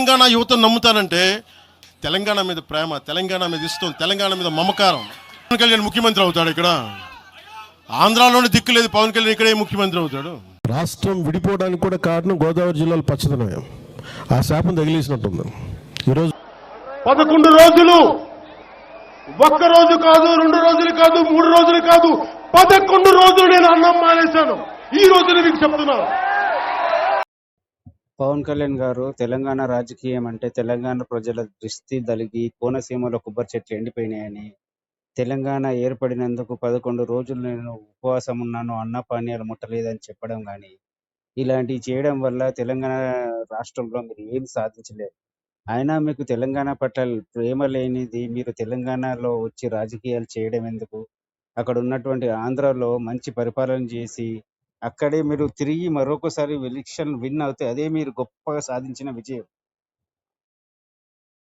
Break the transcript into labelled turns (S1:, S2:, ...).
S1: తెలంగాణ యువతను నమ్ముతానంటే తెలంగాణ మీద ప్రేమ, తెలంగాణ మీద ఇష్టం, తెలంగాణ మీద మమకారం. పవన్ కళ్యాణ్ ముఖ్యమంత్రి అవుతాడు ఇక్కడ. ఆంధ్రాలోనే దిక్కు లేదు, పవన్ కళ్యాణ్ ఇక్కడే ముఖ్యమంత్రి అవుతాడు.
S2: రాష్ట్రం విడిపోవడానికి కూడా కారణం గోదావరి జిల్లాలో పచ్చదనమే. ఆ శాపం తగిలేసినట్టుంది. ఈరోజు
S3: 11 రోజులు, ఒక్క రోజు కాదు, 2 రోజులు కాదు, 3 రోజులు కాదు, 11 రోజులు నేను అన్నం మానేశాను. ఈ రోజున మీకు చెప్తున్నాను.
S4: పవన్ కళ్యాణ్ గారు తెలంగాణ రాజకీయం అంటే తెలంగాణ ప్రజల దృష్టి దలిగి కోనసీమలో కొబ్బరి చెట్లు ఎండిపోయినాయని, తెలంగాణ ఏర్పడినందుకు 11 రోజులు నేను ఉపవాసం ఉన్నాను, అన్నపానీయాలు ముట్టలేదని చెప్పడం కానీ, ఇలాంటివి చేయడం వల్ల తెలంగాణ రాష్ట్రంలో మీరు ఏం సాధించలేరు. అయినా మీకు తెలంగాణ పట్ల ప్రేమ లేనిది మీరు తెలంగాణలో వచ్చి రాజకీయాలు చేయడం ఎందుకు? అక్కడ ఉన్నటువంటి ఆంధ్రాలో మంచి పరిపాలన చేసి అక్కడే మీరు తిరిగి మరొకసారి ఎలక్షన్ విన్ అవుతే అదే మీరు గొప్పగా సాధించిన విజయం.